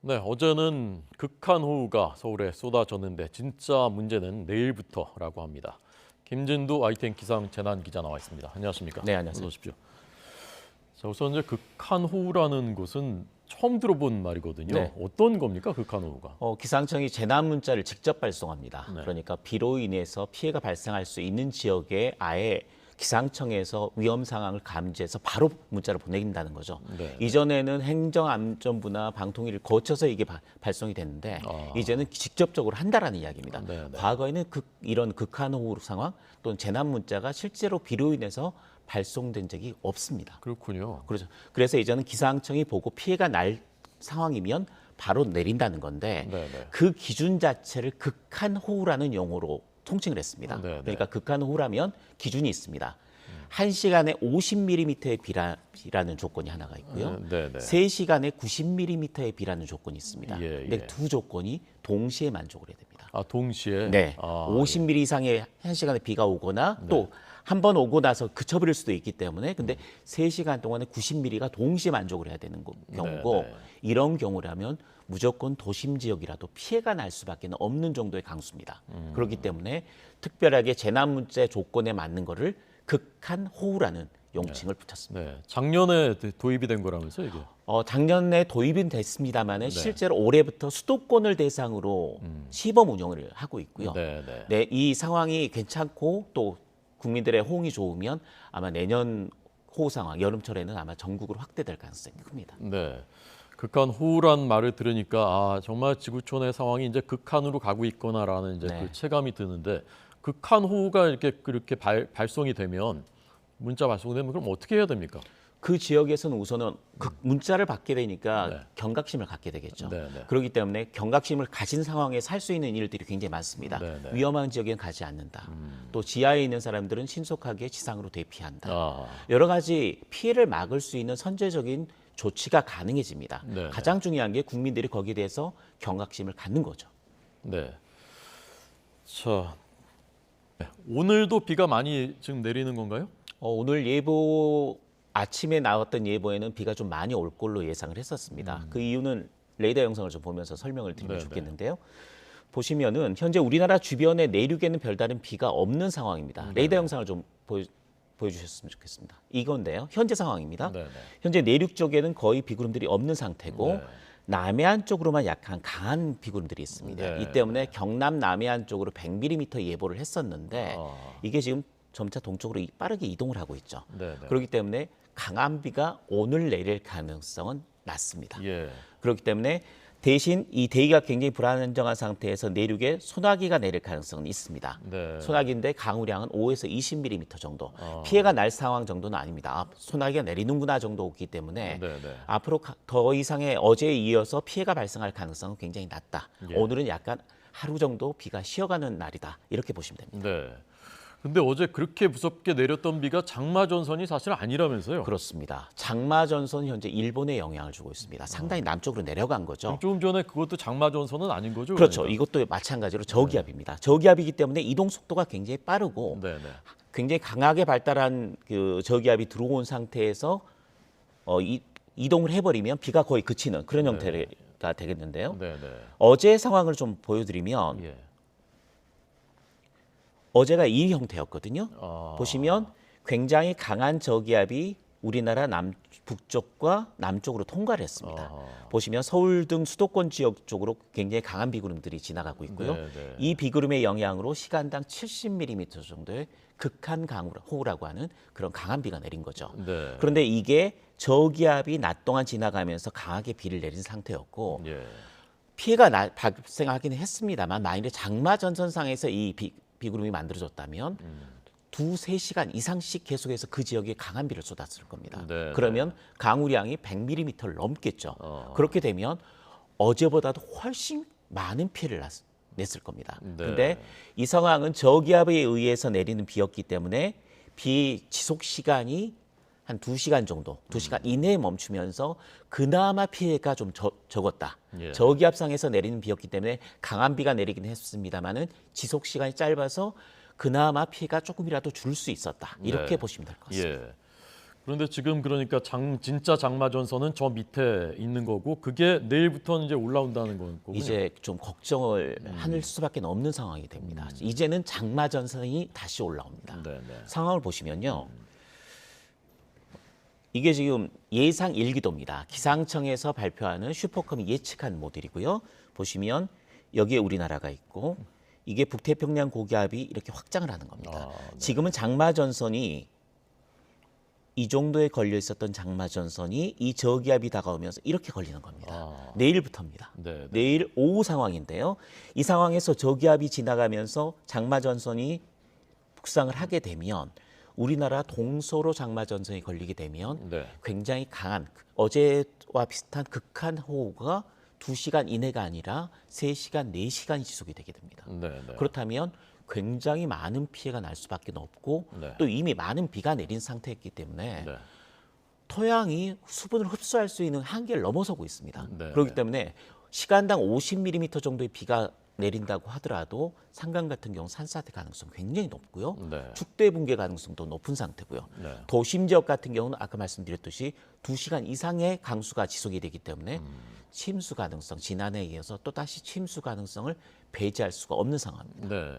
네, 어제는 극한호우가 서울에 쏟아졌는데 진짜 문제는 내일부터라고 합니다. 김진두 ITN 기상 재난 기자 나와 있습니다. 안녕하십니까? 네, 안녕하세요. 어서 오십시오. 자, 우선 이제 극한호우라는 것은 처음 들어본 말이거든요. 네. 어떤 겁니까, 극한호우가? 기상청이 재난 문자를 직접 발송합니다. 네. 그러니까 비로 인해서 피해가 발생할 수 있는 지역에 아예 기상청에서 위험 상황을 감지해서 바로 문자를 보내긴다는 거죠. 네. 이전에는 행정안전부나 방통위를 거쳐서 이게 발송이 됐는데 이제는 직접적으로 한다라는 이야기입니다. 네, 네. 과거에는 이런 극한호우 상황 또는 재난 문자가 실제로 비로 인해서 발송된 적이 없습니다. 그렇군요. 그렇죠. 그래서 이제는 기상청이 보고 피해가 날 상황이면 바로 내린다는 건데 네네. 그 기준 자체를 극한호우라는 용어로 통칭을 했습니다. 네네. 그러니까 극한호우라면 기준이 있습니다. 1시간에 50mm의 비라는 조건이 하나가 있고요. 네네. 3시간에 90mm의 비라는 조건이 있습니다. 예, 근데 예. 두 조건이 동시에 만족을 해야 됩니다. 아, 동시에? 네, 아, 50mm 이상의 1시간에 비가 오거나 또 한 번 오고 나서 그쳐버릴 수도 있기 때문에 근데 3시간 동안에 90mm가 동시에 만족을 해야 되는 경우고 네. 이런 경우라면 무조건 도심 지역이라도 피해가 날 수밖에 없는 정도의 강수입니다. 그렇기 때문에 특별하게 재난 문제 조건에 맞는 거를 극한호우라는 용칭을 붙였습니다. 네. 작년에 도입이 된 거라면서요, 이게? 작년에 도입은 됐습니다만 실제로 올해부터 수도권을 대상으로 시범 운영을 하고 있고요. 네네. 네, 이 상황이 괜찮고 또 국민들의 호응이 좋으면 아마 내년 호우 상황, 여름철에는 아마 전국으로 확대될 가능성이 큽니다. 네. 극한호우란 말을 들으니까 아, 정말 지구촌의 상황이 이제 극한으로 가고 있구나라는 이제 네. 그 체감이 드는데 극한호우가 이렇게 그렇게 발송이 되면 문자 발송되면 그럼 어떻게 해야 됩니까? 그 지역에서는 우선은 문자를 받게 되니까 네. 경각심을 갖게 되겠죠. 네, 네. 그렇기 때문에 경각심을 가진 상황에 살 수 있는 일들이 굉장히 많습니다. 네, 네. 위험한 지역에는 가지 않는다. 또 지하에 있는 사람들은 신속하게 지상으로 대피한다. 아, 여러 가지 피해를 막을 수 있는 선제적인 조치가 가능해집니다. 네, 가장 중요한 게 국민들이 거기에 대해서 경각심을 갖는 거죠. 네. 자, 네. 오늘도 비가 많이 지금 내리는 건가요? 오늘 예보 아침에 나왔던 예보에는 비가 좀 많이 올 걸로 예상을 했었습니다. 그 이유는 레이더 영상을 좀 보면서 설명을 드리면 네네. 좋겠는데요. 보시면은 현재 우리나라 주변의 내륙에는 별다른 비가 없는 상황입니다. 레이더 영상을 좀 보여주셨으면 좋겠습니다. 이건데요. 현재 상황입니다. 네네. 현재 내륙 쪽에는 거의 비구름들이 없는 상태고 네. 남해안 쪽으로만 약간 강한 비구름들이 있습니다. 네, 이 때문에 경남 남해안 쪽으로 100mm 예보를 했었는데 이게 지금 점차 동쪽으로 빠르게 이동을 하고 있죠. 네네. 그렇기 때문에 강한 비가 오늘 내릴 가능성은 낮습니다. 예. 그렇기 때문에 대신 이 대기가 굉장히 불안정한 상태에서 내륙에 소나기가 내릴 가능성은 있습니다. 네. 소나기인데 강우량은 5에서 20mm 정도. 피해가 날 상황 정도는 아닙니다. 소나기가 내리는구나 정도이기 때문에 네네. 앞으로 더 이상의 어제에 이어서 피해가 발생할 가능성은 굉장히 낮다. 예. 오늘은 약간 하루 정도 비가 쉬어가는 날이다. 이렇게 보시면 됩니다. 네. 근데 어제 그렇게 무섭게 내렸던 비가 장마 전선이 사실 아니라면서요? 그렇습니다. 장마 전선 현재 일본에 영향을 주고 있습니다. 상당히 남쪽으로 내려간 거죠. 조금 전에 그것도 장마 전선은 아닌 거죠? 그렇죠. 그러니까? 이것도 마찬가지로 저기압입니다. 저기압이기 때문에 이동 속도가 굉장히 빠르고 네네. 굉장히 강하게 발달한 그 저기압이 들어온 상태에서 이동을 해버리면 비가 거의 그치는 그런 형태가 되겠는데요. 네네. 어제 상황을 좀 보여드리면 예. 어제가 이 형태였거든요. 아. 보시면 굉장히 강한 저기압이 우리나라 북쪽과 남쪽으로 통과를 했습니다. 보시면 서울 등 수도권 지역 쪽으로 굉장히 강한 비구름들이 지나가고 있고요. 네네. 이 비구름의 영향으로 시간당 70mm 정도의 극한 호우라고 하는 그런 강한 비가 내린 거죠. 네. 그런데 이게 저기압이 낮 동안 지나가면서 강하게 비를 내린 상태였고 예. 피해가 발생하기는 했습니다만 만일에 장마 전선상에서 이 비구름이 만들어졌다면 2~3시간 이상씩 계속해서 그 지역에 강한 비를 쏟았을 겁니다. 네, 그러면 강우량이 100mm를 넘겠죠. 그렇게 되면 어제보다도 훨씬 많은 피해를 냈을 겁니다. 네. 그런데 이 상황은 저기압에 의해서 내리는 비였기 때문에 비 지속 시간이 한 2시간 정도, 2시간 이내에 멈추면서 그나마 피해가 좀 적었다. 예. 저기압상에서 내리는 비였기 때문에 강한 비가 내리긴 했습니다만은 지속 시간이 짧아서 그나마 피해가 조금이라도 줄 수 있었다. 이렇게 네. 보시면 될 것 같습니다. 예. 그런데 지금 그러니까 진짜 장마 전선은 저 밑에 있는 거고 그게 내일부터는 이제 올라온다는 거군요. 이제 좀 걱정을 할 수밖에 없는 상황이 됩니다. 이제는 장마 전선이 다시 올라옵니다. 네, 네. 상황을 보시면요. 이게 지금 예상 일기도입니다. 기상청에서 발표하는 슈퍼컴이 예측한 모델이고요. 보시면 여기에 우리나라가 있고 이게 북태평양 고기압이 이렇게 확장을 하는 겁니다. 네. 지금은 장마 전선이 이 정도에 걸려 있었던 장마 전선이 이 저기압이 다가오면서 이렇게 걸리는 겁니다. 내일부터입니다. 네, 네. 내일 오후 상황인데요. 이 상황에서 저기압이 지나가면서 장마 전선이 북상을 하게 되면 우리나라 동서로 장마 전선이 걸리게 되면 네. 굉장히 강한 어제와 비슷한 극한 호우가 2시간 이내가 아니라 3시간, 4시간이 지속이 되게 됩니다. 네, 네. 그렇다면 굉장히 많은 피해가 날 수밖에 없고 네. 또 이미 많은 비가 내린 상태였기 때문에 네. 토양이 수분을 흡수할 수 있는 한계를 넘어서고 있습니다. 네, 그렇기 네. 때문에 시간당 50mm 정도의 비가 내린다고 하더라도 산간 같은 경우 산사태 가능성 굉장히 높고요. 네. 축대 붕괴 가능성도 높은 상태고요. 네. 도심 지역 같은 경우는 아까 말씀드렸듯이 2시간 이상의 강수가 지속이 되기 때문에 침수 가능성, 지난해에 이어서 또다시 침수 가능성을 배제할 수가 없는 상황입니다. 네.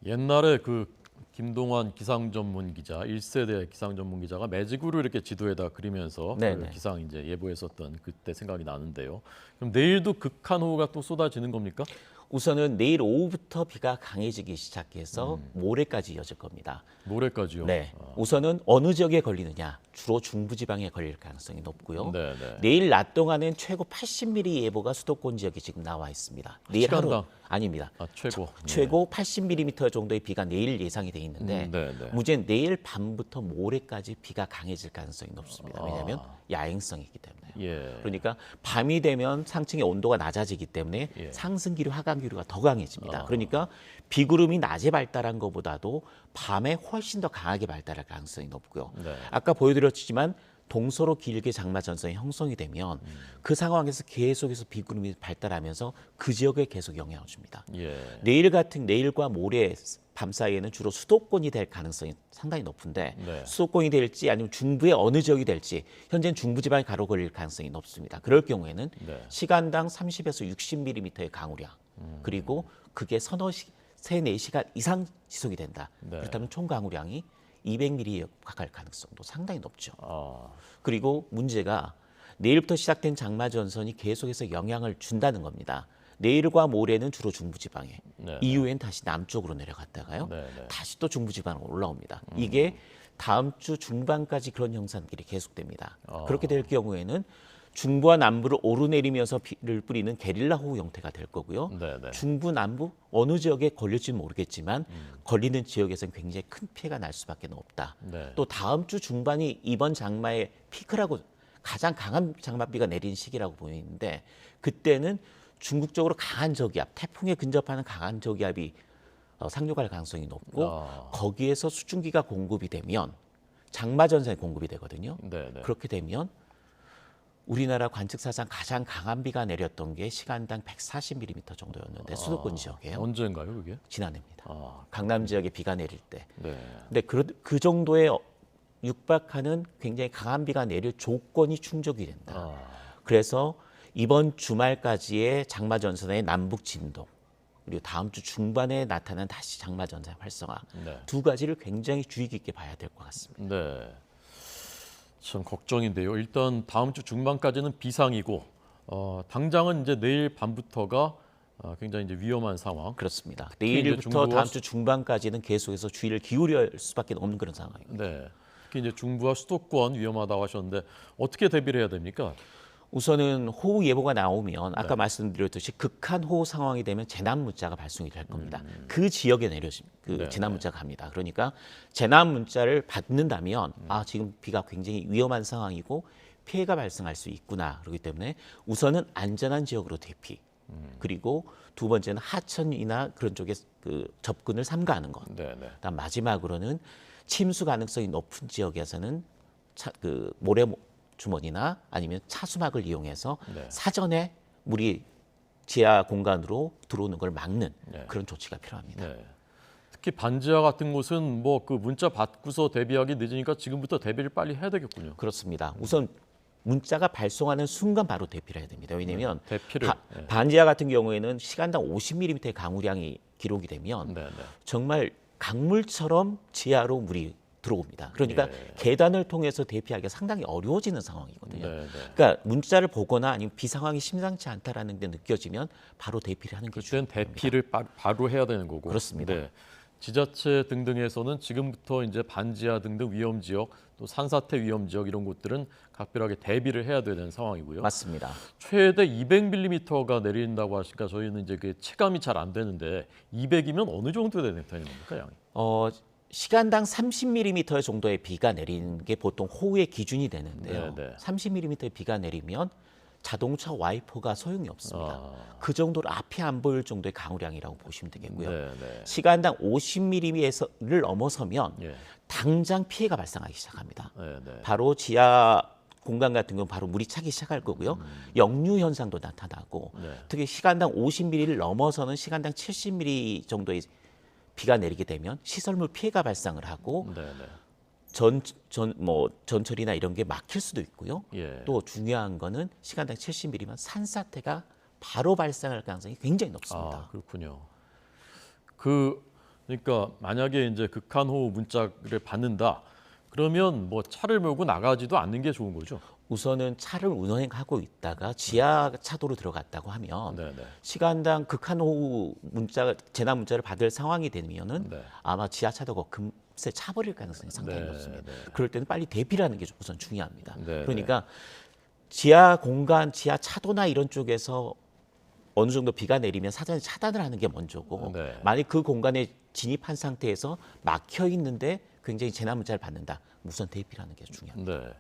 옛날에 그 김동완 기상 전문 기자, 1세대 기상 전문 기자가 매직으로 이렇게 지도에다 그리면서 그 네네. 기상 이제 예보했었던 그때 생각이 나는데요. 그럼 내일도 극한 호우가 또 쏟아지는 겁니까? 우선은 내일 오후부터 비가 강해지기 시작해서 모레까지 이어질 겁니다. 모레까지요? 네. 우선은 어느 지역에 걸리느냐? 주로 중부지방에 걸릴 가능성이 높고요. 네, 네. 내일 낮 동안은 최고 80mm 예보가 수도권 지역에 지금 나와 있습니다. 내일 하루 시간당? 아닙니다. 최고. 최고 80mm 정도의 비가 내일 예상이 돼 있는데 네, 네. 문제는 내일 밤부터 모레까지 비가 강해질 가능성이 높습니다. 왜냐하면 아. 야행성이 있기 때문에. 예. 그러니까 밤이 되면 상층의 온도가 낮아지기 때문에 예. 상승기류 하강기류가 더 강해집니다. 아. 그러니까 비구름이 낮에 발달한 것보다도 밤에 훨씬 더 강하게 발달할 가능성이 높고요. 네. 아까 보여드렸지만 동서로 길게 장마 전선이 형성이 되면 그 상황에서 계속해서 비구름이 발달하면서 그 지역에 계속 영향을 줍니다. 예. 내일과 모레 밤 사이에는 주로 수도권이 될 가능성이 상당히 높은데 네. 수도권이 될지 아니면 중부의 어느 지역이 될지 현재는 중부지방에 가로 걸릴 가능성이 높습니다. 그럴 경우에는 네. 시간당 30에서 60mm의 강우량 그리고 그게 서너 3-4시간 이상 지속이 된다. 네. 그렇다면 총 강우량이 200mm에 가까울 가능성도 상당히 높죠. 아. 그리고 문제가 내일부터 시작된 장마 전선이 계속해서 영향을 준다는 겁니다. 내일과 모레는 주로 중부지방에, 네. 이후엔 다시 남쪽으로 내려갔다가요. 네, 네. 다시 또 중부지방으로 올라옵니다. 이게 다음 주 중반까지 그런 현상들이 계속됩니다. 그렇게 될 경우에는 중부와 남부를 오르내리면서 비를 뿌리는 게릴라 호우 형태가 될 거고요. 네, 네. 중부, 남부 어느 지역에 걸릴지는 모르겠지만 걸리는 지역에서는 굉장히 큰 피해가 날 수밖에 없다. 네. 또 다음 주 중반이 이번 장마의 피크라고 가장 강한 장맛비가 내린 시기라고 보이는데 그때는 중국 쪽으로 강한 저기압, 태풍에 근접하는 강한 저기압이 상륙할 가능성이 높고 거기에서 수증기가 공급이 되면 장마 전선이 공급이 되거든요. 네, 네. 그렇게 되면 우리나라 관측사상 가장 강한 비가 내렸던 게 시간당 140mm 정도였는데 수도권 지역이에요. 언제인가요, 그게? 지난해입니다. 아. 강남 지역에 비가 내릴 때. 네. 근데 그 정도의 육박하는 굉장히 강한 비가 내릴 조건이 충족이 된다. 아. 그래서 이번 주말까지의 장마 전선의 남북 진동 그리고 다음 주 중반에 나타난 다시 장마 전선의 활성화 네. 두 가지를 굉장히 주의 깊게 봐야 될 것 같습니다. 네. 참 걱정인데요. 일단 다음 주 중반까지는 비상이고 당장은 이제 내일 밤부터가 굉장히 이제 위험한 상황. 그렇습니다. 이제 내일부터 중부와 다음 주 중반까지는 계속해서 주의를 기울일 수밖에 없는 그런 상황입니다. 네. 특히 이제 중부와 수도권 위험하다고 하셨는데 어떻게 대비를 해야 됩니까? 우선은 호우 예보가 나오면 아까 말씀드렸듯이 극한 호우 상황이 되면 재난 문자가 발송이 될 겁니다. 그 지역에 네, 재난 문자가 갑니다. 그러니까 재난 문자를 받는다면 지금 비가 굉장히 위험한 상황이고 피해가 발생할 수 있구나. 그렇기 때문에 우선은 안전한 지역으로 대피. 그리고 두 번째는 하천이나 그런 쪽에 그 접근을 삼가하는 것. 네, 네. 그다음 마지막으로는 침수 가능성이 높은 지역에서는 모래 주머니나 아니면 차수막을 이용해서 네. 사전에 물이 지하 공간으로 들어오는 걸 막는 네. 그런 조치가 필요합니다. 네. 특히 반지하 같은 곳은 뭐 그 문자 받고서 대비하기 늦으니까 지금부터 대비를 빨리 해야 되겠군요. 그렇습니다. 우선 문자가 발송하는 순간 바로 대피를 해야 됩니다. 왜냐하면 대피를. 예. 반지하 같은 경우에는 시간당 50mm의 강우량이 기록이 되면 네, 네. 정말 강물처럼 지하로 물이 들어옵니다. 그러니까 예. 계단을 통해서 대피하기가 상당히 어려워지는 상황이거든요. 네, 네. 그러니까 문자를 보거나 아니면 비상황이 심상치 않다라는 게 느껴지면 바로 대피를 하는 게 그때는 중요합니다. 대피를 바로 해야 되는 거고. 그렇습니다. 네. 지자체 등등에서는 지금부터 이제 반지하 등등 위험 지역, 또 산사태 위험 지역 이런 곳들은 각별하게 대비를 해야 되는 상황이고요. 맞습니다. 최대 200mm가 내린다고 하시니까 저희는 이제 그 체감이 잘 안 되는데 200이면 어느 정도 되는 겁니까, 양이? 시간당 30mm 정도의 비가 내리는 게 보통 호우의 기준이 되는데요. 네, 네. 30mm의 비가 내리면 자동차 와이퍼가 소용이 없습니다. 아. 그 정도로 앞이 안 보일 정도의 강우량이라고 보시면 되겠고요. 네, 네. 시간당 50mm를 넘어서면 예. 당장 피해가 발생하기 시작합니다. 네, 네. 바로 지하 공간 같은 경우는 바로 물이 차기 시작할 거고요. 역류 현상도 나타나고 네. 특히 시간당 50mm를 넘어서는 시간당 70mm 정도의 비가 내리게 되면 시설물 피해가 발생을 하고 네, 네. 전철이나 이런 게 막힐 수도 있고요. 예. 또 중요한 거는 시간당 70mm면 산사태가 바로 발생할 가능성이 굉장히 높습니다. 아, 그렇군요. 그러니까 만약에 이제 극한호우 문자를 받는다. 그러면 뭐 차를 몰고 나가지도 않는 게 좋은 거죠. 우선은 차를 운행하고 있다가 지하 차도로 들어갔다고 하면 네, 네. 시간당 극한호우 문자 재난 문자를 받을 상황이 되면은 네. 아마 지하 차도가 금세 차버릴 가능성이 상당히 네, 높습니다. 네. 그럴 때는 빨리 대피를 하는 게 우선 중요합니다. 네, 그러니까 지하 공간, 지하 차도나 이런 쪽에서 어느 정도 비가 내리면 사전에 차단을 하는 게 먼저고 네. 만약 그 공간에 진입한 상태에서 막혀 있는데 굉장히 재난 문자를 받는다. 우선 대피를 하는 게 중요합니다. 네.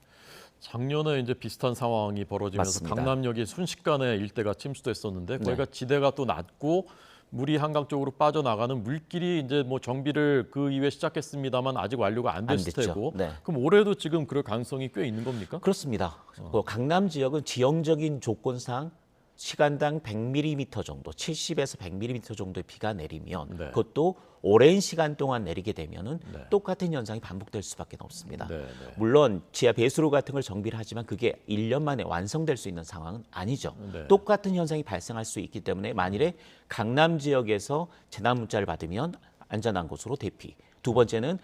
작년에 이제 비슷한 상황이 벌어지면서 맞습니다. 강남역이 순식간에 일대가 침수됐었는데 네. 거기가 지대가 또 낮고 물이 한강 쪽으로 빠져나가는 물길이 이제 뭐 정비를 그 이후에 시작했습니다만 아직 완료가 안 됐을 됐죠. 테고 네. 그럼 올해도 지금 그럴 가능성이 꽤 있는 겁니까? 그렇습니다. 강남 지역은 지형적인 조건상 시간당 100mm 정도, 70에서 100mm 정도의 비가 내리면 네. 그것도 오랜 시간 동안 내리게 되면은 네. 똑같은 현상이 반복될 수밖에 없습니다. 네, 네. 물론 지하 배수로 같은 걸 정비를 하지만 그게 1년 만에 완성될 수 있는 상황은 아니죠. 네. 똑같은 현상이 발생할 수 있기 때문에 만일에 강남 지역에서 재난 문자를 받으면 안전한 곳으로 대피. 두 번째는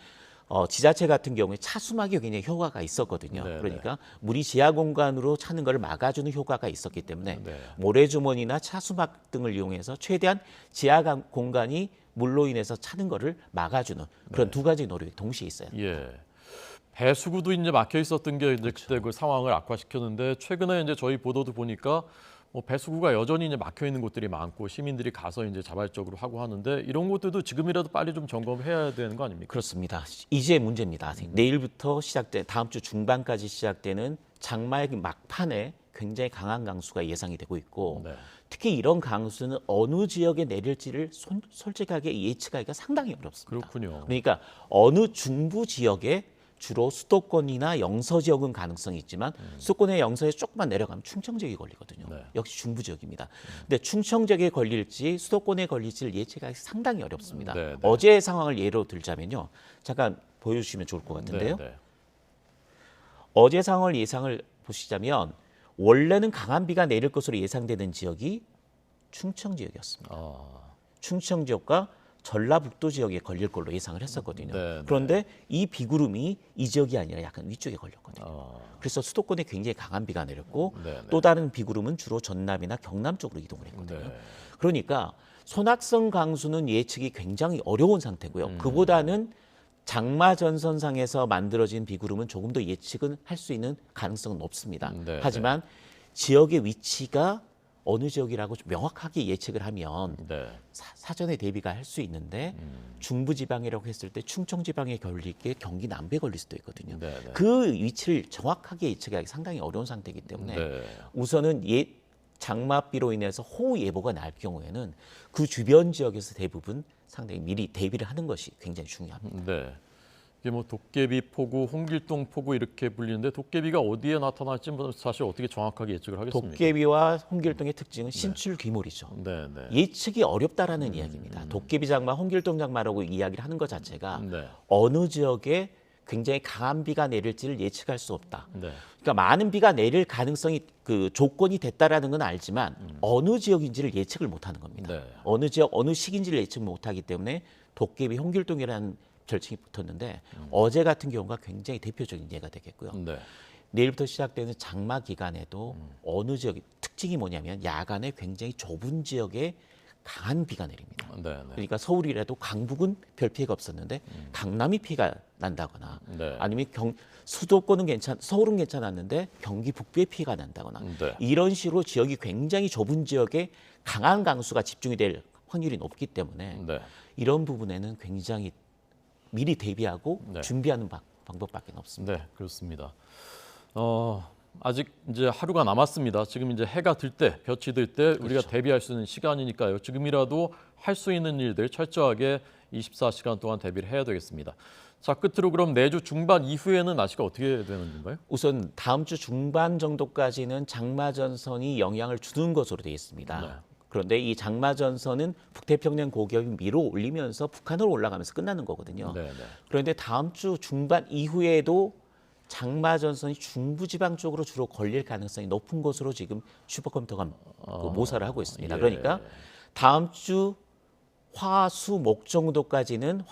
지자체 같은 경우에 차수막이 굉장히 효과가 있었거든요. 네, 그러니까 물이 지하 공간으로 차는 것을 막아주는 효과가 있었기 때문에 네. 모래주머니나 차수막 등을 이용해서 최대한 지하 공간이 물로 인해서 차는 것을 막아주는 그런 두 가지 노력이 동시에 있어요. 예. 배수구도 이제 막혀 있었던 게 이제 그때 그 상황을 악화시켰는데 최근에 이제 저희 보도도 보니까 뭐 배수구가 여전히 이제 막혀 있는 곳들이 많고 시민들이 가서 이제 자발적으로 하고 하는데 이런 것들도 지금이라도 빨리 좀 점검해야 되는 거 아닙니까? 그렇습니다. 이제 문제입니다. 내일부터 다음 주 중반까지 시작되는 장마의 막판에 굉장히 강한 강수가 예상이 되고 있고 네. 특히 이런 강수는 어느 지역에 내릴지를 솔직하게 예측하기가 상당히 어렵습니다. 그렇군요. 그러니까 어느 중부 지역에 주로 수도권이나 영서 지역은 가능성이 있지만 수도권의 영서에 조금만 내려가면 충청 지역이 걸리거든요. 네. 역시 중부 지역입니다. 근데 충청 지역에 걸릴지 수도권에 걸릴지를 예측하기 상당히 어렵습니다. 네, 네. 어제의 상황을 예로 들자면요. 잠깐 보여주시면 좋을 것 같은데요. 네, 네. 어제 상황을 예상을 보시자면 원래는 강한 비가 내릴 것으로 예상되는 지역이 충청 지역이었습니다. 충청 지역과 전라북도 지역에 걸릴 걸로 예상을 했었거든요. 네, 네. 그런데 이 비구름이 이 지역이 아니라 약간 위쪽에 걸렸거든요. 그래서 수도권에 굉장히 강한 비가 내렸고 네, 네. 또 다른 비구름은 주로 전남이나 경남 쪽으로 이동을 했거든요. 네. 그러니까 소낙성 강수는 예측이 굉장히 어려운 상태고요. 그보다는 장마 전선상에서 만들어진 비구름은 조금 더 예측은 할 수 있는 가능성은 높습니다. 네, 하지만 지역의 위치가 어느 지역이라고 좀 명확하게 예측을 하면 네. 사전에 대비가 할 수 있는데 중부지방이라고 했을 때 충청지방에 걸릴 게 경기 남부에 걸릴 수도 있거든요. 네, 네. 그 위치를 정확하게 예측하기 상당히 어려운 상태이기 때문에 네. 우선은 장마비로 인해서 호우 예보가 날 경우에는 그 주변 지역에서 대부분 상당히 미리 대비를 하는 것이 굉장히 중요합니다. 네. 이게 뭐 도깨비 폭우, 홍길동 폭우 이렇게 불리는데 도깨비가 어디에 나타날지 사실 어떻게 정확하게 예측을 하겠습니까? 도깨비와 홍길동의 특징은 신출 귀몰이죠. 네, 네. 예측이 어렵다라는 이야기입니다. 도깨비 장마, 홍길동 장마라고 이야기를 하는 것 자체가 네. 어느 지역에 굉장히 강한 비가 내릴지를 예측할 수 없다. 네. 그러니까 많은 비가 내릴 가능성이 그 조건이 됐다라는 건 알지만 어느 지역인지를 예측을 못하는 겁니다. 네. 어느 지역 어느 시기인지를 예측 못하기 때문에 도깨비 홍길동이라는 별칭이 붙었는데 어제 같은 경우가 굉장히 대표적인 예가 되겠고요. 네. 내일부터 시작되는 장마 기간에도 어느 지역 특징이 뭐냐면 야간에 굉장히 좁은 지역에 강한 비가 내립니다. 네. 네. 그러니까 서울이라도 강북은 별 피해가 없었는데 강남이 피해가 난다거나 네. 아니면 수도권은 서울은 괜찮았는데 경기 북부에 피해가 난다거나 네. 이런 식으로 지역이 굉장히 좁은 지역에 강한 강수가 집중이 될 확률이 높기 때문에 네. 이런 부분에는 굉장히 미리 대비하고 네. 준비하는 방법밖에 없습니다. 네, 그렇습니다. 아직 이제 하루가 남았습니다. 지금 이제 해가 들 때, 볕이 들 때 우리가 그렇죠. 대비할 수 있는 시간이니까요. 지금이라도 할 수 있는 일들 철저하게 24시간 동안 대비를 해야 되겠습니다. 자, 끝으로 그럼 내주 중반 이후에는 날씨가 어떻게 되는 건가요? 우선 다음 주 중반 정도까지는 장마전선이 영향을 주는 것으로 되어 있습니다. 네. 그런데 이 장마전선은 북태평양 고기압이 밀어 올리면서 북한으로 올라가면서 끝나는 거거든요. 네, 네. 그런데 다음 주 중반 이후에도 장마전선이 중부지방 쪽으로 주로 걸릴 가능성이 높은 것으로 지금 슈퍼컴퓨터가 그 모사를 하고 있습니다. 예. 그러니까 다음 주 화수 목 정도까지는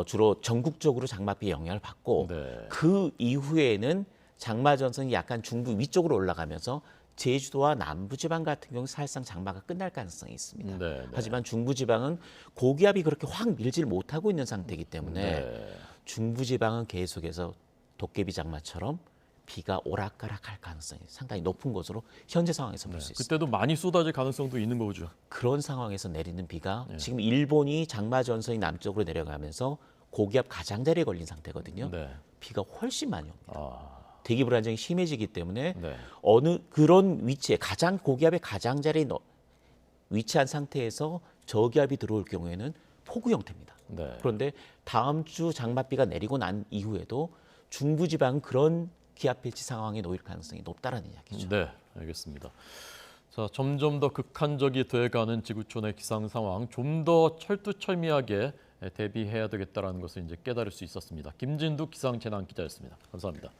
주로 전국적으로 장마비 영향을 받고 네. 그 이후에는 장마전선이 약간 중부 위쪽으로 올라가면서 제주도와 남부지방 같은 경우 사실상 장마가 끝날 가능성이 있습니다. 네, 네. 하지만 중부지방은 고기압이 그렇게 확 밀질 못하고 있는 상태이기 때문에 네. 중부지방은 계속해서 도깨비 장마처럼 비가 오락가락할 가능성이 상당히 높은 것으로 현재 상황에서 볼 수 있습니다. 그때도 많이 쏟아질 가능성도 있는 거죠. 그런 상황에서 내리는 비가 네. 지금 일본이 장마전선이 남쪽으로 내려가면서 고기압 가장자리에 걸린 상태거든요. 네. 비가 훨씬 많이 옵니다. 아, 대기 불안정이 심해지기 때문에 네. 어느 그런 위치에 고기압의 가장자리에 위치한 상태에서 저기압이 들어올 경우에는 폭우 형태입니다. 네. 그런데 다음 주 장맛비가 내리고 난 이후에도 중부지방은 그런 기압배치 상황에 놓일 가능성이 높다라는 이야기죠. 네, 알겠습니다. 자, 점점 더 극한적이 돼가는 지구촌의 기상 상황, 좀 더 철두철미하게 대비해야 되겠다라는 것을 이제 깨달을 수 있었습니다. 김진두 기상재난 기자였습니다. 감사합니다.